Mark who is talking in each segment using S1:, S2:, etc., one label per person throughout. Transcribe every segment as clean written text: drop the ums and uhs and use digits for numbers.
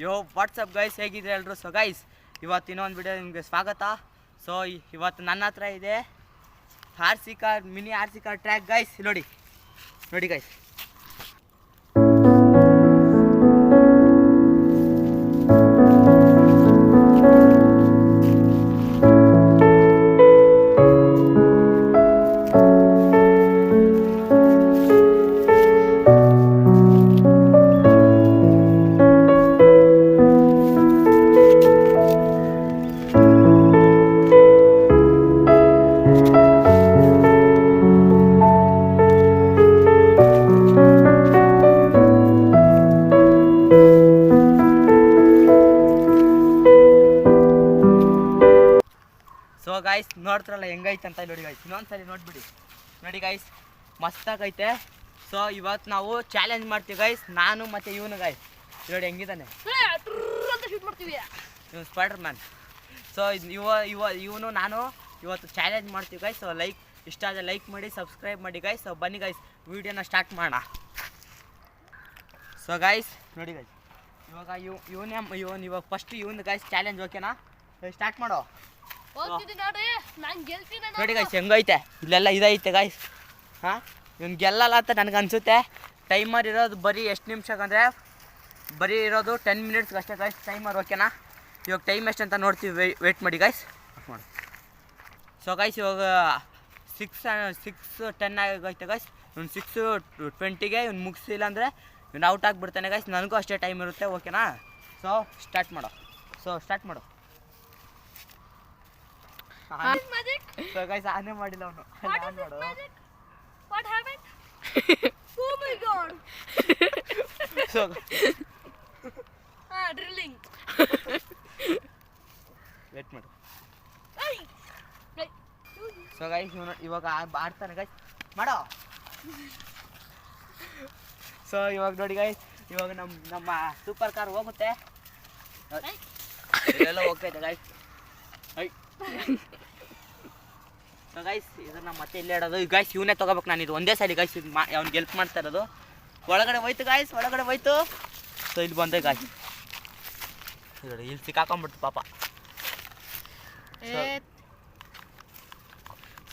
S1: ಯೋ WhatsApp guys, ಹೇಗಿದ್ರೆ ಎಲ್ಲರೂ? So guys, ಇವತ್ತು ಇನ್ನೊಂದು ವಿಡಿಯೋ ನಿಮಗೆ ಸ್ವಾಗತ. ಸೊ ಇವತ್ತು ನನ್ನ ಹತ್ರ ಇದೆ RC car, mini RC car track guys. ನೋಡಿ ಗೈಸ್. ಸೊ ಗೈಸ್, ನೋಡ್ತಾರಲ್ಲ ಹೆಂಗೈತೆ ಅಂತ. ನೋಡಿ ಗೈಸ್, ಇನ್ನೊಂದ್ಸರಿ ನೋಡಿ ಗೈಸ್, ಮಸ್ತಾಗೈತೆ. ಸೊ ಇವತ್ತು ನಾವು ಚಾಲೆಂಜ್ ಮಾಡ್ತೀವಿ ಗೈಸ್, ನಾನು ಮತ್ತು ಇವನು ಗೈಸ್. ನೋಡಿ ಹೆಂಗಿದ್ದಾನೆ, ಇವನು ಸ್ಪೈಡರ್ ಮ್ಯಾನ್. ಸೊ ಇವನು ನಾನು ಇವತ್ತು ಚಾಲೆಂಜ್ ಮಾಡ್ತೀವಿ ಗೈಸ್. ಸೊ ಇಷ್ಟ ಆದರೆ ಲೈಕ್ ಮಾಡಿ, ಸಬ್ಸ್ಕ್ರೈಬ್ ಮಾಡಿ ಗೈಸ್. ಸೊ ಬನ್ನಿ ಗೈಸ್, ವಿಡಿಯೋನ ಸ್ಟಾರ್ಟ್ ಮಾಡೋಣ. ಸೊ ಗೈಸ್ ನೋಡಿ ಗೈಸ್, ಇವಾಗ ಫಸ್ಟ್ ಇವನು ಗೈಸ್ ಚಾಲೆಂಜ್. ಓಕೆನಾ? ಸ್ಟಾರ್ಟ್ ಮಾಡೋ. ನೋಡಿ ಗೈಸ್ ಹೆಂಗೈತೆ, ಇಲ್ಲೆಲ್ಲ ಇದೈತೆ ಗೈಸ್. ಹಾಂ, ಇವ್ನು ಗೆಲ್ಲಲ್ಲ ಅಂತ ನನಗೆ ಅನಿಸುತ್ತೆ. ಟೈಮರ್ ಇರೋದು ಬರೀ ಎಷ್ಟು ನಿಮಿಷಕ್ಕೆ ಅಂದರೆ ಬರೀ ಇರೋದು 10 ಮಿನಿಟ್ಸ್ಗೆ ಅಷ್ಟೇ ಗೈಸ್ ಟೈಮರ್. ಓಕೆನಾ? ಇವಾಗ ಟೈಮ್ ಎಷ್ಟು ಅಂತ ನೋಡ್ತೀವಿ, ವೆಯ್ಟ್ ಮಾಡಿ ಗೈಸ್. ಮಾಡಿ. ಸೊ ಗೈಸ್, ಇವಾಗ 6:10 ಆಗೈತೆ ಗೈಸ್. ಇವ್ನು 6:20ಗೆ ಇವ್ನು ಮುಗಿಸಿಲ್ಲ ಅಂದರೆ ಇವ್ನು ಔಟ್ ಆಗಿಬಿಡ್ತಾನೆ ಗೈಸ್. ನನಗೂ ಅಷ್ಟೇ ಟೈಮ್ ಇರುತ್ತೆ. ಓಕೆನಾ? ಸೊ ಸ್ಟಾರ್ಟ್ ಮಾಡು. ಸೊ ಗೈಸ್, ಆನೇ ಮಾಡಿಲ್ಲ ಅವನು. ಸೊ ವೇಟ್ ಮಾಡು. ಸೊ ಗೈಸ್, ಇವಾಗ ಆಡ್ತಾನೆ ಗೈಸ್. ಮಾಡೋ. ಸೊ ಇವಾಗ ನೋಡಿ ಗೈಸ್, ಇವಾಗ ನಮ್ಮ ಸೂಪರ್ ಕಾರ್ ಹೋಗುತ್ತೆ. ಇಲ್ಲೆಲ್ಲ ಹೋಗ್ತೈತೆ ಗೈಸ್. ಸೊ ಗೈಸ್, ಇದನ್ನ ಮತ್ತೆ ಇಲ್ಲೇ ಇಡೋದು ಗೈಸ್. ಇವನೇ ತೊಗೋಬೇಕು ನಾನು. ಇದು ಒಂದೇ ಸೈಡ್ ಗೈಸ್, ಅವ್ನಿಗೆ ಹೆಲ್ಪ್ ಮಾಡ್ತಾ ಇರೋದು. ಒಳಗಡೆ ಹೋಯ್ತು ಗೈಸ್, ಒಳಗಡೆ ಹೋಯ್ತು. ಸೊ ಇಲ್ಲಿ ಬಂದೆ ಗೈಸ್. ನೋಡಿ ಇಲ್ಲಿ ಸಿಕ್ಕಾಕೊಂಡ್ಬಿಡ್ತು ಪಾಪ.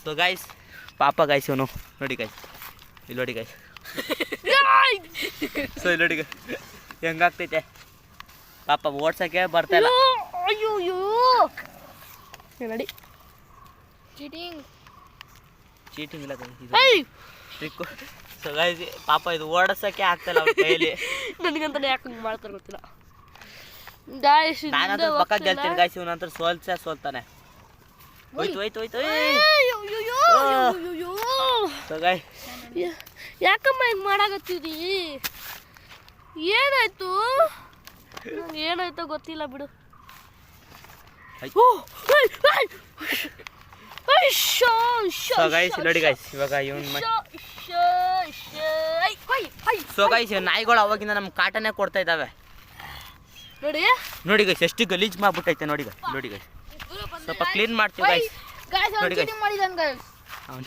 S1: ಸೊ ಗೈಸ್, ಪಾಪ ಗೈಸ್ ಇವನು. ನೋಡಿ ಗೈಸ್, ಇಲ್ಲಿ ನೋಡಿ ಗೈಸ್. ಸೊ ಇಲ್ಲಿ ನೋಡಿ ಗೈಸ್ ಹೆಂಗಾಗ್ತೈತೆ ಪಾಪ, ಓಡ್ಸೋಕ್ಕೆ ಬರ್ತಾ ಇಲ್ಲ.
S2: ನೋಡಿ
S1: ಚೀಟಿಂಗ್ ಇಲ್ಲ ಟ್ರಿಕ್ಕು. ಸೊ ಗೈಸ್, ಪಾಪ ಇದು ಓಡಿಸೋಕ್ಕೆ ಆಗ್ತಾಯಿಲ್ಲ ಅವ್ರ ಕೈಯಲ್ಲಿ.
S2: ನನಗಂತ ಯಾಕೆ ಮಾಡ್ತಾರೆ ಗೊತ್ತಿಲ್ಲ.
S1: ನಾನಂತೂ ಪಕ್ಕ ಗೆಲ್ತೀನಿ ಗೈಸ್, ಇವನಂತರ ಸೋಲ್ತಾನೆ. ಹೋಯ್ತು. ಸೊ ಗೈಸ್,
S2: ಯಾಕಮ್ಮ ಹಿಂಗೆ ಮಾಡಾಕತ್ತಿದಿ? ಏನಾಯ್ತು ಗೊತ್ತಿಲ್ಲ ಬಿಡು.
S1: ಸೊ ಗೈಸ್ ನೋಡಿ ಗೈಸ್, ಇವಾಗ ಇವನ್ ಸೊ ಗೈಸ್, ನಾಯಿಗಳು ಅವಾಗಿಂದ ನಮ್ಗೆ ಕಾಟನೇ ಕೊಡ್ತಾ ಇದ್ದಾವೆ. ನೋಡಿ ಗೈಸ್, ಎಷ್ಟು ಗಲೀಜ್ ಮಾಡ್ಬಿಟ್ಟೈತೆ. ನೋಡಿ ಗೈಸ್, ಸ್ವಲ್ಪ ಕ್ಲೀನ್ ಮಾಡ್ತೀವಿ ಗೈಸ್. ನೋಡಿ ಗೈಸ್, ಅವ್ನು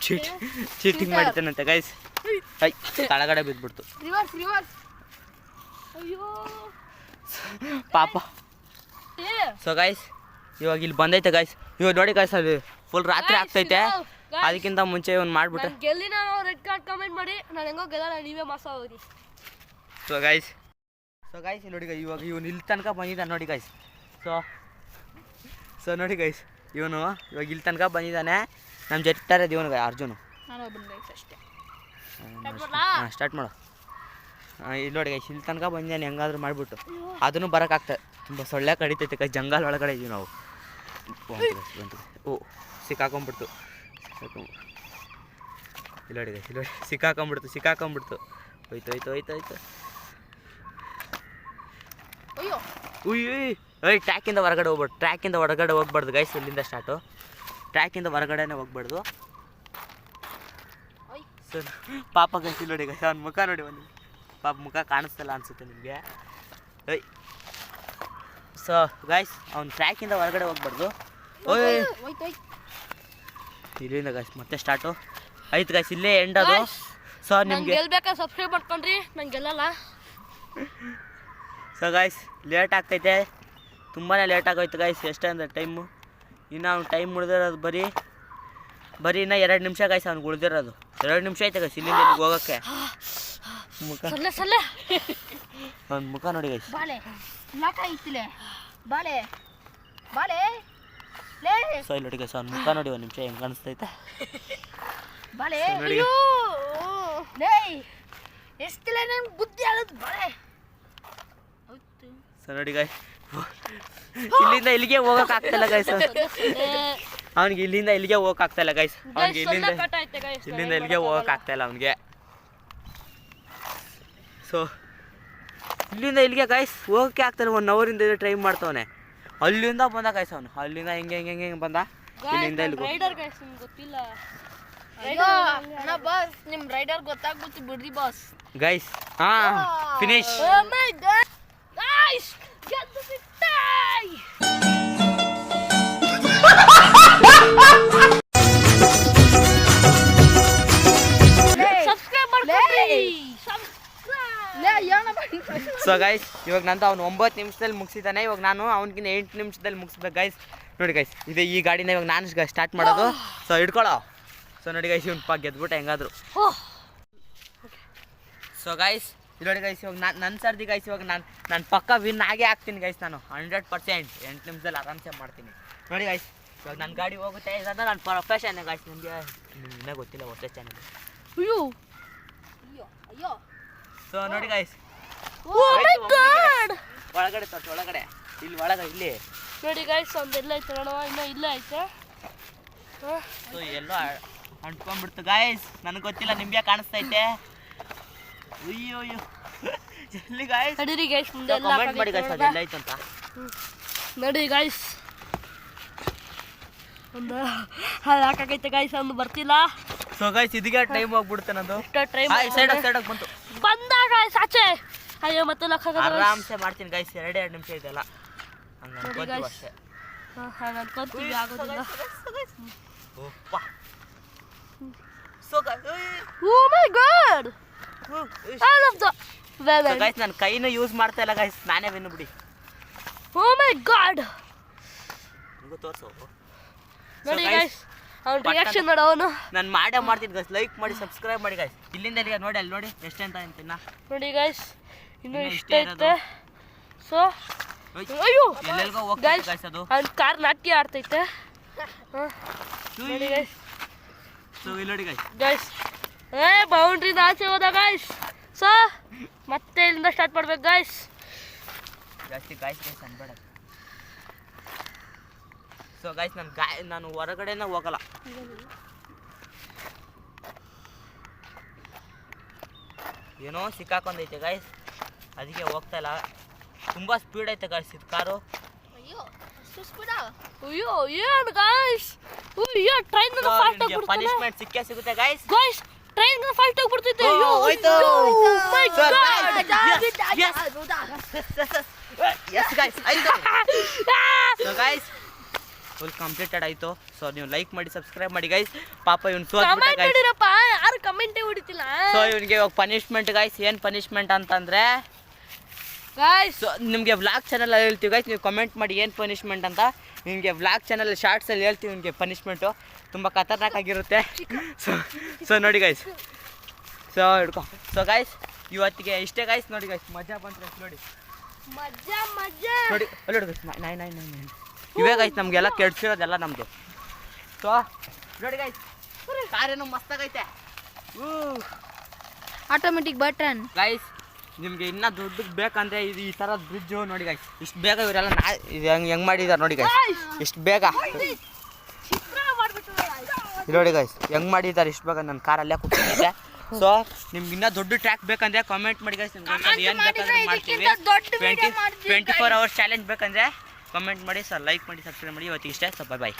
S1: ಚೀಟಿಂಗ್ ಮಾಡಿದ್ದಾನಂತೆ ಗೈಸ್. ತಳಗಡೆ ಬಿದ್ದುಬಿಡ್ತು ಪಾಪ. ಸೊ ಗೈಸ್, ಇವಾಗ ಇಲ್ಲಿ ಬಂದೈತೆ ಗೈಸ್. ಇವಾಗ ನೋಡಿ ಗೈಸ್, ಅಲ್ಲಿ ಫುಲ್ ರಾತ್ರಿ ಆಗ್ತೈತೆ. ಅದಕ್ಕಿಂತ ಮುಂಚೆ ಇವ್ನು ಮಾಡ್ಬಿಟ್ಟೆ.
S2: ಗೆಲ್ಲಿನ ರೆಡ್ ಕಾರ್ಡ್ ಕಮೆಂಟ್ ಮಾಡಿ. ನಾನು ಹೆಂಗೋ ಗೆಲ್ಲ, ನೀವೇ ಮಾಸ ಹೋಗಿ.
S1: ಸೊ ಗೈಸ್ ನೋಡಿ ಗೈಸ್, ಇವಾಗ ಇವನು ಇಲ್ಲಿ ತನಕ ಬಂದಿದ್ದಾನೆ ನೋಡಿ ಗೈಸ್. ಸೊ ನೋಡಿ ಗೈಸ್, ಇವನು ಇವಾಗ ಇಲ್ಲಿ ತನಕ ಬಂದಿದ್ದಾನೆ. ನಮ್ಮ ಜೊತೆ ಇವನು ಅರ್ಜುನು. ಸ್ಟಾರ್ಟ್ ಮಾಡು. ಇಲ್ಲಿ ನೋಡಿ ಗೈಸ್, ಇಲ್ಲಿ ತನಕ ಬಂದಿದ್ದಾನೆ. ಹೆಂಗಾದ್ರೂ ಮಾಡಿಬಿಟ್ಟು ಅದನ್ನು ಬರೋಕ್ಕಾಗ್ತದೆ. ತುಂಬ ಸೊಳ್ಳೆ ಕಡಿತೈತೆ ಗೈಸ್. ಜಂಗಲ್ ಒಳಗಡೆ ಇದೀವಿ ನಾವು. ಓ, ಸಿಕ್ಕಾಕೊಂಡ್ಬಿಡ್ತು. ಇಲ್ಲಿ ನೋಡಿ ಗೈಸ್, ಇಲ್ಲಿ ಸಿಕ್ಕಾಕೊಂಡ್ಬಿಡ್ತು. ಹೋಯ್ತು. ಟ್ರ್ಯಾಕಿಂದ ಹೊರಗಡೆ ಹೋಗ್ಬಾರ್ದು ಗೈಸ್. ಇಲ್ಲಿಂದ ಸ್ಟಾರ್ಟು. ಟ್ರ್ಯಾಕಿಂದ ಹೊರಗಡೆನೇ ಹೋಗ್ಬಾರ್ದು. ಸರ್ ಪಾಪ ಗೈಸ್, ಇಲ್ಲಿ ನೋಡಿ ಗೈಸ್, ಅವ್ನ ಮುಖ ನೋಡಿ. ಒಂದು ಪಾಪ ಮುಖ ಕಾಣಿಸ್ತಲ್ಲ ಅನಿಸುತ್ತೆ ನಿಮಗೆ. ಸೊ ಗೈಸ್, ಅವ್ನು ಟ್ರ್ಯಾಕಿಂದ ಹೊರಗಡೆ ಹೋಗ್ಬಾರ್ದು. ಇಲ್ಲಿಂದ ಗೈಸ್ ಮತ್ತೆ ಸ್ಟಾರ್ಟು. ಆಯ್ತು ಗೈಸ್, ಇಲ್ಲೇ ಎಂಡ್ ಅದು. ಸೊ ನಿಮಗೆ
S2: ಗೆಲ್ಬೇಕಾ ಸಬ್ಸ್ಕ್ರೈಬ್ ಮಾಡ್ಕೊಂಡ್ರಿ, ನಂಗೆ ಗೆಲ್ಲಲ್ಲ.
S1: ಸೊ ಗೈಸ್ ಲೇಟ್ ಆಗ್ತೈತೆ, ತುಂಬಾ ಲೇಟ್ ಆಗೋಯ್ತು ಗೈಸ್. ಎಷ್ಟಂದ್ರೆ ಟೈಮು ಇನ್ನು ಅವ್ನು ಟೈಮ್ ಉಳಿದಿರೋದು ಬರೀ ಇನ್ನೂ 2 ನಿಮಿಷ ಗೈಸ್ ಅವ್ನಿಗೆ ಉಳಿದಿರೋದು. 2 ನಿಮಿಷ ಐತೆ ಗೈಸ್ ಇಲ್ಲಿಂದ ಇಲ್ಲಿಗೆ ಹೋಗೋಕ್ಕೆ. ಮುಖ ಅವ್ನ ಮುಖ ನೋಡಿ ಗೈಸ್. ಸೊ ಇಲ್ಲಿ ನೋಡಿ ಗೈಸ್ ಅವ್ನ ಮುಖ ನೋಡಿ, 1 ನಿಮಿಷ ಹೆಂಗೆ ಕಾಣಿಸ್ತೈತೆ ನೋಡಿ. ಸೊ ನೋಡಿ ಗೈಸ್ ಇಲ್ಲಿಂದ ಇಲ್ಲಿಗೆ ಹೋಗಕ್ ಆಗ್ತಿಲ್ಲ ಗೈಸ್ ಅವ್ನಿಗೆ. ಇಲ್ಲಿಂದ ಇಲ್ಲಿಗೆ ಹೋಗಕ್ ಆಗ್ತಾಯಿಲ್ಲ ಗೈಸ್ ಅವ್ನಿಗೆ. ಇಲ್ಲಿಂದ ಇಲ್ಲಿಗೆ ಹೋಗಕ್ ಆಗ್ತಾಯಿಲ್ಲ ಅವ್ನಿಗೆ. ಸೊ ಇಲ್ಲಿಂದ ಇಲ್ಲಿಗೆ ಗೈಸ್ ಹೋಗಕ್ಕೆ ಆಗ್ತಾನೆ. 1 ಅವರಿಂದ ಟ್ರೈ ಮಾಡ್ತವನೆ. ಅಲ್ಲಿಂದ ಬಂದ ಗೈಸ್ ಅವನು. ಅಲ್ಲಿಂದ ಹಿಂಗೆ ಹಿಂಗೆ ಹಿಂಗೆ ಹಿಂಗೆ ಬಂದ. ಇಲ್ಲಿಂದ ಇಲ್ಲಿಗೆ
S2: ನಿಮ್ ರೈಡರ್ ಗೊತ್ತಾಗ್ಬಿಟ್ಟು ಬಿಡ್ರಿ ಬಾಸ್
S1: ಗೈಸ್. ಹಾ ಫಿನಿಶ್. ಸೊ ಗೈಸ್ ಇವಾಗ ನಂದು ಅವ್ನು 9 ನಿಮಿಷದಲ್ಲಿ ಮುಗಿಸಿದ್ದಾನೆ. ಇವಾಗ ನಾನು ಅವ್ನಿಗಿನ್ನ 8 ನಿಮಿಷದಲ್ಲಿ ಮುಗಿಸ್ಬೇಕು ಗೈಸ್. ನೋಡಿ ಗೈಸ್ ಇದು ಈ ಗಾಡಿನ ಇವಾಗ ನಾನು ಸ್ಟಾರ್ಟ್ ಮಾಡೋದು. ಸೊ ಹಿಡ್ಕೊಳ್ಳೋ. ಸೊ ನೋಡಿ ಗೈಸ್ ಇವ್ನು ಗೆದ್ಬಿಟ್ಟೆ ಹೆಂಗಾದ್ರು. ಸೊ ಗೈಸ್ ನೋಡಿ ಗೈಸ್ ಇವಾಗ ನನ್ನ ಸರ್ದಿ ಗೈಸ್. ಇವಾಗ ನಾನು ಪಕ್ಕ ವಿನ್ ಆಗೇ ಆಗ್ತೀನಿ ಗೈಸ್. ನಾನು 100% 8 ನಿಮಿಷದಲ್ಲಿ ಆರಾಮ್ಸೆ ಮಾಡ್ತೀನಿ. ನೋಡಿ ಗೈಸ್ ಇವಾಗ ನನ್ನ ಗಾಡಿ ಹೋಗುತ್ತೆ. ಇದಂದ್ರೆ ನನ್ನ ಪ್ರೊಫೆಷನ್ ಗೈಸ್. ನಿಮಗೆ ಇನ್ನೂ ಗೊತ್ತಿಲ್ಲ ಹೊಸ ಚಾನಲ್. ಸೊ ನೋಡಿ ಗೈಸ್ ಒಳಗಡೆ ತೋರ್ಸಿ, ಒಳಗಡೆ ಇಲ್ಲಿ ಒಳಗಡೆ ಇಲ್ಲಿ
S2: ನೋಡಿ ಗೈಸ್ ಒಂದೆಲ್ಲ ಐತೆ ನೋಡುವ. ಇನ್ನೂ ಇಲ್ಲೇ ಐತೆ.
S1: ಸೊ ಎಲ್ಲೋ ಅಂಟ್ಕೊಂಡ್ಬಿಡ್ತು ಗೈಸ್. ನನಗೆ ಗೊತ್ತಿಲ್ಲ, ನಿಮಗೆ ಕಾಣಿಸ್ತೈತೆ. ಅಯ್ಯೋ ಅಯ್ಯೋ ಎಲ್ಲಿ ಗೈಸ್?
S2: ನಡೀರಿ ಗೈಸ್ ಮುಂದೆ
S1: ಕಮೆಂಟ್ ಮಾಡಿ ಗೈಸ್ ಅದೆಲ್ಲ ಐತೆ ಅಂತ.
S2: ನೋಡಿ ಗೈಸ್ ಒಂದು ಹಾಕಾಗೈತೆ ಗೈಸ್. ಅವ್ನು ಬರ್ತಿಲ್ಲ.
S1: ಸೊ ಗೈಸ್ ಇದಕ್ಕೆ ಟೈಮ್ ಹೋಗ್ಬಿಡುತ್ತೆ ನಂದು. ಸೈಡ್ ಬಂತು
S2: ಬಂದ ಗೈಸ್ ಆಚೆ. ಅಯ್ಯೋ ಮತ್ತೆ
S1: ಆರಾಮ್ಸೆ ಮಾಡ್ತೀನಿ ಗೈಸ್. 2 ನಿಮಿಷ ಇದೆಲ್ಲ ಹಂಗೆ ಅನ್ಕೋತೀವಿ ಅಷ್ಟೇ.
S2: ಹಾಗೆ ಅನ್ಕೊಂತೀವಿ, ಆಗೋದಿಲ್ಲ.
S1: ಓಪ್ಪ so
S2: oh my god I love the well
S1: guys. ನಾನು ಕೈನ ಯೂಸ್ ಮಾಡ್ತಾ ಇಲ್ಲ ಗೈಸ್. ನಾನೇ ವಿನ್ ಬಿಡಿ.
S2: ಓ ಮೈ ಗಾಡ್
S1: ನಿಮಗೂ ತೋರಿಸು.
S2: ನೋಡಿ ಗೈಸ್ ಅವ್ನ ರಿಯಾಕ್ಷನ್ ನೋಡು. ಅವನು
S1: ನಾನು ಮಾಡ್ತೀನಿ ಗೈಸ್. ಲೈಕ್ ಮಾಡಿ ಸಬ್ಸ್ಕ್ರೈಬ್ ಮಾಡಿ ಗೈಸ್. ಇಲ್ಲಿಂದ ಇಲ್ಲಿಗೆ ನೋಡಿ, ಅಲ್ಲಿ ನೋಡಿ ಎಷ್ಟು ಅಂತ ಅಂತೀನ.
S2: ನೋಡಿ ಗೈಸ್ ಇನ್ನು ಇಷ್ಟ ಐತೆ. ಸೊ ಅಯ್ಯೋ
S1: ಎಲ್ಲೆಲ್ಗೋ ಹೋಗ್ತೈತೆ ಗೈಸ್ ಅದು.
S2: ಅವ್ನ ಕಾರ್ ನಾಟ್ಯ ಆಡ್ತೈತೆ. ನೋಡಿ ಗೈಸ್.
S1: ಸೊ ಇಲ್ಲಿ ನೋಡಿ ಗೈಸ್.
S2: ಗೈಸ್ ಬೌಂಡ್ರಿಂದ ಆಚೆ ಹೋದ ಗೈಸ್. ಸೊ ಮತ್ತೆ ಇಲ್ಲಿಂದ ಸ್ಟಾರ್ಟ್ ಮಾಡ್ಬೇಕು ಗೈಸ್.
S1: ಜಾಸ್ತಿ ಗೈಸ್ ಅನ್ಬೇಡ. ಸೊ ಗೈಸ್ ನಾನು ಹೊರಗಡೆನೇ ಹೋಗಲ್ಲ. ಏನೋ ಸಿಕ್ಕಾಕೊಂಡೈತೆ ಗೈಸ್, ಅದಕ್ಕೆ ಹೋಗ್ತಾ ಇಲ್ಲ. ತುಂಬ ಸ್ಪೀಡ್ ಐತೆ ಗೈಸ್ ಇದು ಕಾರು.
S2: ಅಯ್ಯೋ ಏನು ಗೈಸ್? ಅಯ್ಯೋ ಟ್ರೈನ್ ಫಾಸ್ಟ್ ಆಗಿ
S1: ಪನಿಷ್ಮೆಂಟ್ ಸಿಕ್ಕೇ ಸಿಗುತ್ತೆ ಗೈಸ್.
S2: ಗೈಸ್ ಟ್ರೈನ್ ಫಾಸ್ಟ್ ಆಗಿ ಬಿಡ್ತೈತೆ. ಅಯ್ಯೋ
S1: ಹೋಯ್ತು.
S2: ಮೈ ಗಾಡ್
S1: ಎಸ್ ಗೈಸ್ ಆಯ್ತು. ಸೊ ಗೈಸ್ ಫುಲ್ ಕಂಪ್ಲೀಟೆಡ್ ಆಯಿತು. ಸೊ ನೀವು ಲೈಕ್ ಮಾಡಿ ಸಬ್ಸ್ಕ್ರೈಬ್ ಮಾಡಿ ಗೈಸ್. ಪಾಪ ಇವ್ನು ಸೋತ್ಬಿಟ್ಟ ಗೈಸ್.
S2: ಮಾಡಿರಪ್ಪ, ಯಾರು ಕಮೆಂಟೇ ಹೊಡಿತಿಲ್ಲ.
S1: ಸೊ ಇವನಿಗೆ ಇವಾಗ ಪನಿಷ್ಮೆಂಟ್ ಗೈಸ್. ಏನು ಪನಿಷ್ಮೆಂಟ್ ಅಂತಂದರೆ
S2: ಗೈಸ್
S1: ಸೊ ನಿಮಗೆ ವ್ಲಾಗ್ ಚಾನಲಲ್ಲಿ ಹೇಳ್ತೀವಿ ಗೈಸ್. ನೀವು ಕಮೆಂಟ್ ಮಾಡಿ ಏನು ಪನಿಷ್ಮೆಂಟ್ ಅಂತ. ನಿಮಗೆ ವ್ಲಾಗ್ ಚಾನಲ್ ಶಾರ್ಟ್ಸಲ್ಲಿ ಹೇಳ್ತೀವಿ ನಿಮಗೆ ಪನಿಷ್ಮೆಂಟು. ತುಂಬ ಖತರ್ನಾಕ್ ಆಗಿರುತ್ತೆ. ಸೊ ನೋಡಿ ಗೈಸ್. ಸೊ ಹಿಡ್ಕೊ. ಸೊ ಗೈಸ್ ಇವತ್ತಿಗೆ ಇಷ್ಟೇ ಗೈಸ್. ನೋಡಿ ಗೈಸ್ ಮಜಾ ಬಂತು ಗೈಸ್. ನೋಡಿ
S2: ಮಜಾ
S1: ನೋಡಿ ಅಲ್ಲಿ ನೋಡಿ ಗೈಸ್. ನೈ ಇವೇ ಗೈಸ್ ನಮಗೆಲ್ಲ ಕೆಡ್ಸಿರೋದೆಲ್ಲ ನಮ್ಮದು. ಸೊ ನೋಡಿ ಗೈಸ್ ಕಾರೇನು ಮಸ್ತಾಗೈತೆ.
S2: Automatic button
S1: guys. ನಿಮಗೆ ಇನ್ನೂ ದುಡ್ಡು ಬೇಕಂದರೆ ಇದು ಈ ಥರದ ಬ್ರಿಡ್ಜು ನೋಡಿ ಗೈಸ್. ಇಷ್ಟು ಬೇಗ ಇವರೆಲ್ಲ ಇದು ಹೆಂಗೆ ಮಾಡಿದ್ದಾರೆ ನೋಡಿ ಗೈಸ್. ಇಷ್ಟು ಬೇಗ ನೋಡಿ ಗೈಸ್ ಹೆಂಗೆ ಮಾಡಿದ್ದಾರೆ ಇಷ್ಟು ಬೇಗ. ನನ್ನ ಕಾರಲ್ಲೇ ಕೂತ್ಕೊಂಡಿದ್ದೆ. ಸೊ ನಿಮ್ಗೆ ಇನ್ನೂ ದೊಡ್ಡ ಟ್ರ್ಯಾಕ್ ಬೇಕಂದ್ರೆ ಕಮೆಂಟ್ ಮಾಡಿ ಗೈಸ್. ನಿಮ್ಗೆ ಏನು ಬೇಕಂದ್ರೆ ಮಾಡ್ತೀವಿ. 24 hours ಚಾಲೆಂಜ್ ಬೇಕಂದ್ರೆ ಕಮೆಂಟ್ ಮಾಡಿ. ಸರ್ ಲೈಕ್ ಮಾಡಿ ಸಬ್ಸ್ಕ್ರೈಬ್ ಮಾಡಿ. ಇವತ್ತಿಗೆ ಇಷ್ಟೇ. ಸೊ ಬಾಯ್.